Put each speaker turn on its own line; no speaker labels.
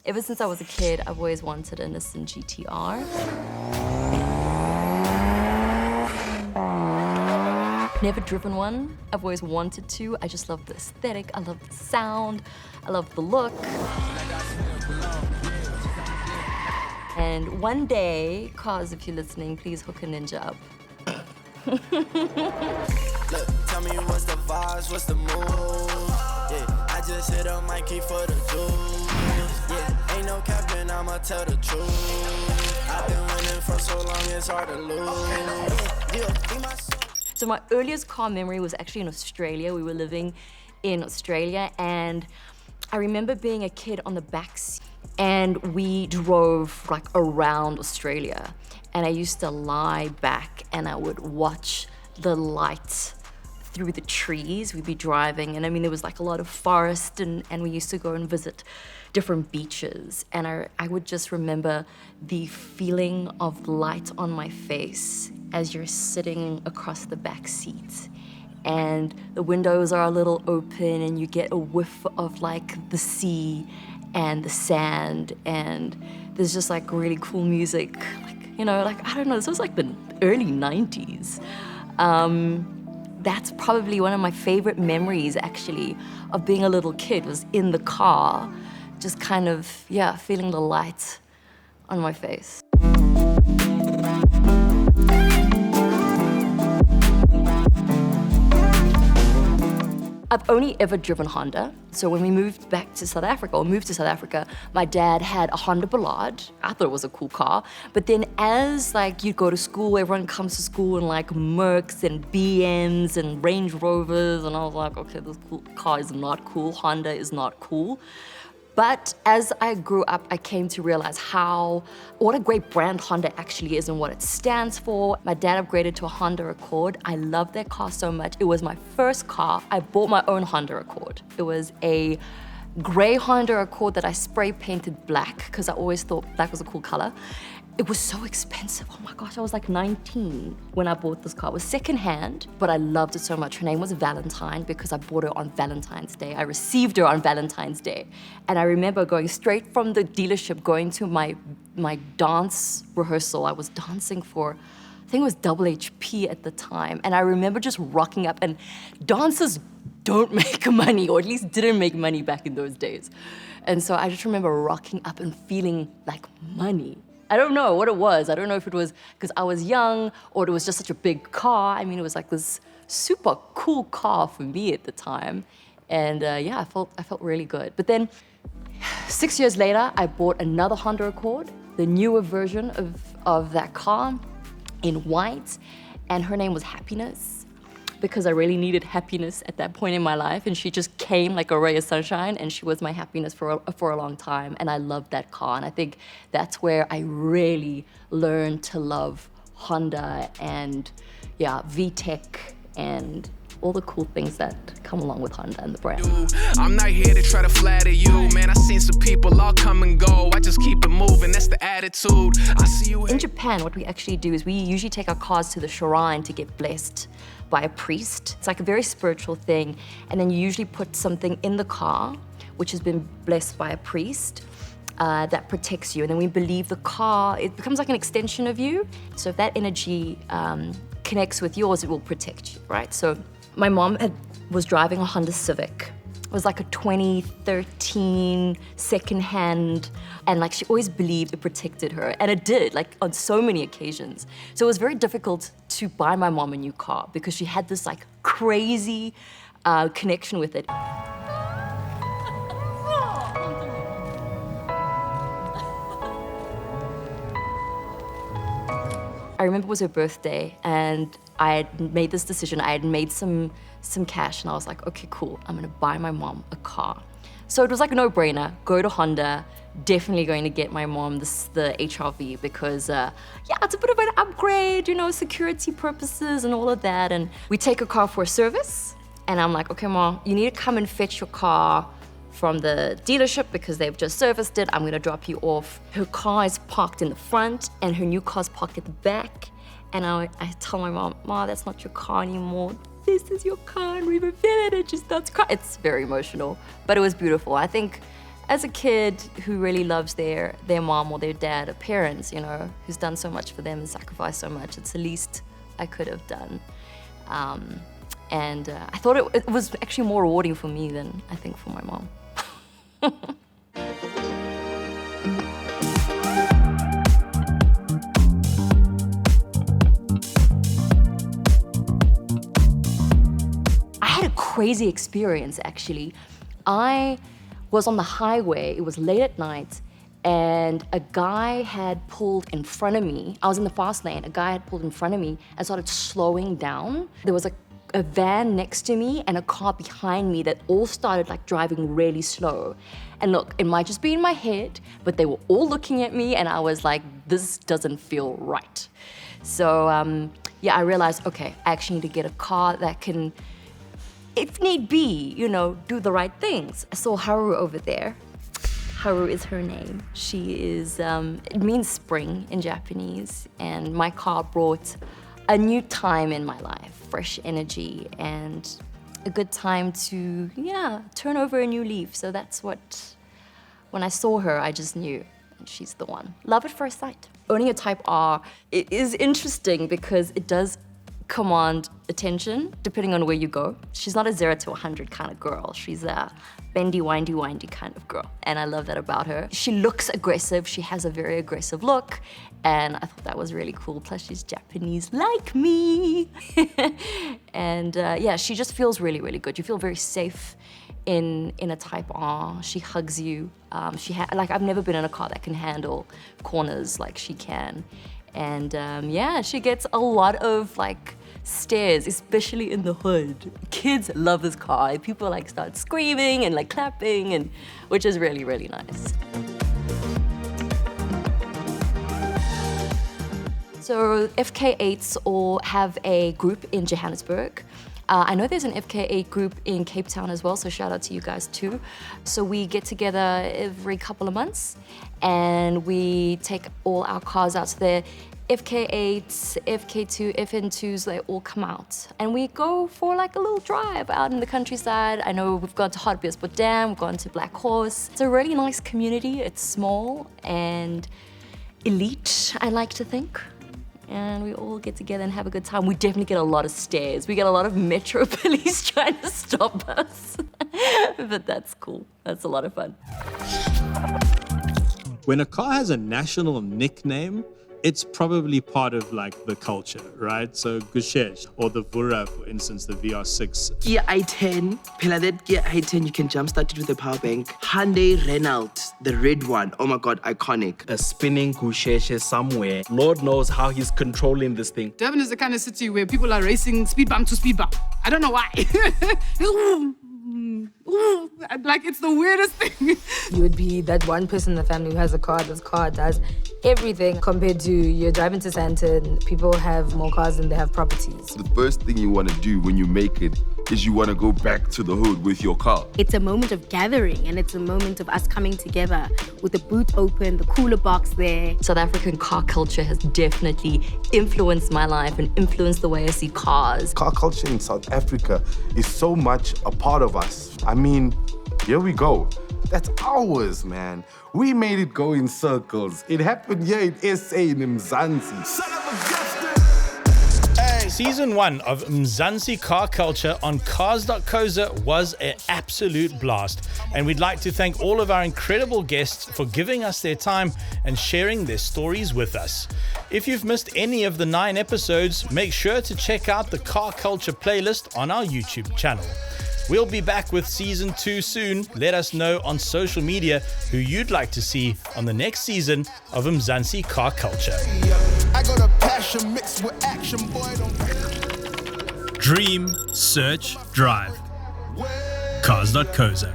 Ever since I was a kid, I've always wanted a Nissan GTR. Never driven one. I've always wanted to. I just love the aesthetic. I love the sound. I love the look. And one day, Cars, if you're listening, please hook a ninja up.
Look, tell me what's the vibes, what's the move? Yeah, I just hit a Mikey for the juice. Yeah, ain't no capping, I'ma tell the truth. I've been winning for so long, it's hard to lose. Yeah, be my soul.
So my earliest car memory was actually in Australia. We were living in Australia, and I remember being a kid on the back seat, and we drove like around Australia. And I used to lie back and I would watch the lights through the trees. We'd be driving, and I mean, there was like a lot of forest, and we used to go and visit different beaches. And I would just remember the feeling of light on my face as you're sitting across the back seat. And the windows are a little open and you get a whiff of like the sea and the sand, and there's just like really cool music. Like, you know, like, I don't know, this was like the early 90s. That's probably one of my favorite memories actually of being a little kid, was in the car, just kind of, yeah, feeling the light on my face. I've only ever driven Honda. So when we moved to South Africa, my dad had a Honda Ballade. I thought it was a cool car. But then as like you go to school, everyone comes to school in like Mercs and BMs and Range Rovers, and I was like, okay, this car is not cool. Honda is not cool. But as I grew up, I came to realize what a great brand Honda actually is and what it stands for. My dad upgraded to a Honda Accord. I love that car so much. It was my first car. I bought my own Honda Accord. It was a gray Honda Accord that I spray painted black because I always thought black was a cool color. It was so expensive. Oh my gosh, I was like 19 when I bought this car. It was secondhand, but I loved it so much. Her name was Valentine because I bought her on Valentine's Day. I received her on Valentine's Day. And I remember going straight from the dealership, going to my dance rehearsal. I was dancing for, I think it was WHP at the time. And I remember just rocking up, and dancers don't make money, or at least didn't make money back in those days. And so I just remember rocking up and feeling like money. I don't know what it was. I don't know if it was because I was young or it was just such a big car. I mean, it was like this super cool car for me at the time. And yeah, I felt really good. But then 6 years later, I bought another Honda Accord, the newer version of that car in white. And her name was Happiness, because I really needed happiness at that point in my life. And she just came like a ray of sunshine, and she was my happiness for a long time. And I loved that car. And I think that's where I really learned to love Honda and, yeah, VTEC and all the cool things that come along with Honda and the brand.
I'm not here to try to flatter you, man. I seen some people all come and go. I just keep it moving, that's the attitude. I see you.
In Japan, what we actually do is we usually take our cars to the shrine to get blessed by a priest. It's like a very spiritual thing. And then you usually put something in the car, which has been blessed by a priest, that protects you. And then we believe the car, it becomes like an extension of you. So if that energy connects with yours, it will protect you, right? So my mom was driving a Honda Civic. It was like a 2013 secondhand, and like she always believed it protected her, and it did, like on so many occasions. So it was very difficult to buy my mom a new car because she had this like crazy connection with it. I remember it was her birthday, and I had made this decision. I had made some cash, and I was like, okay, cool, I'm gonna buy my mom a car. So it was like a no-brainer, go to Honda, definitely going to get my mom the HR-V because, yeah, it's a bit of an upgrade, you know, security purposes and all of that. And we take a car for a service, and I'm like, okay, Mom, you need to come and fetch your car from the dealership because they've just serviced it. I'm gonna drop you off. Her car is parked in the front and her new car's parked at the back. And I tell my mom, Ma, that's not your car anymore. This is your car, and we reveal it. It just starts crying. It's very emotional, but it was beautiful. I think as a kid who really loves their mom or their dad or parents, you know, who's done so much for them and sacrificed so much, it's the least I could have done. And I thought it was actually more rewarding for me than I think for my mom. I had a crazy experience, actually. I was on the highway, it was late at night, and a guy had pulled in front of me. I was in the fast lane, a guy had pulled in front of me and started slowing down. There was a van next to me and a car behind me that all started like driving really slow. And look, it might just be in my head, but they were all looking at me and I was like, this doesn't feel right. So yeah, I realized, okay, I actually need to get a car that can, if need be, you know, do the right things. I saw Haru over there. Haru is her name. She is, it means spring in Japanese, and my car brought a new time in my life, fresh energy, and a good time to, yeah, turn over a new leaf. So that's what, when I saw her, I just knew she's the one. Love at first sight. Owning a Type R, it is interesting because it does command attention depending on where you go. She's not a 0 to 100 kind of girl. She's a bendy, windy kind of girl. And I love that about her. She looks aggressive. She has a very aggressive look. And I thought that was really cool. Plus she's Japanese like me. And yeah, she just feels really, really good. You feel very safe in a Type R. She hugs you. Like I've never been in a car that can handle corners like she can. And yeah, she gets a lot of like stares, especially in the hood. Kids love this car. People like start screaming and like clapping, and which is really, really nice. So FK8s all have a group in Johannesburg. I know there's an FK8 group in Cape Town as well, so shout out to you guys too. So we get together every couple of months and we take all our cars out. So they're FK8s, FK2, FN2s, they all come out. And we go for like a little drive out in the countryside. I know we've gone to Hartbeespoort Dam, we've gone to Black Horse. It's a really nice community. It's small and elite, I like to think. And we all get together and have a good time. We definitely get a lot of stares. We get a lot of Metro police trying to stop us. But that's cool. That's a lot of fun.
When a car has a national nickname, it's probably part of like the culture, right? So Gushesh or the Vura, for instance, the VR6.
Kia i10, Pela that Kia i10, you can jumpstart it with a power bank. Hyundai Renault, the red one. Oh my God, iconic.
A spinning Gusheshe somewhere. Lord knows how he's controlling this thing.
Durban is the kind of city where people are racing speed bump to speed bump. I don't know why. Like, it's the weirdest thing.
You would be that one person in the family who has a car. This car does everything compared to you're driving to Sandton. People have more cars than they have properties.
The first thing you want to do when you make it is you want to go back to the hood with your car.
It's a moment of gathering, and it's a moment of us coming together with the boot open, the cooler box there.
South African car culture has definitely influenced my life and influenced the way I see cars.
Car culture in South Africa is so much a part of us. I mean, here we go. That's ours, man. We made it go in circles. It happened here in SA in Mzansi.
Season 1 of Mzansi Car Culture on Cars.co.za was an absolute blast. And we'd like to thank all of our incredible guests for giving us their time and sharing their stories with us. If you've missed any of the 9 episodes, make sure to check out the Car Culture playlist on our YouTube channel. We'll be back with Season 2 soon. Let us know on social media who you'd like to see on the next season of Mzansi Car Culture.
I got a passion mixed with action, boy.
Dream, search, drive. Cars.co.za.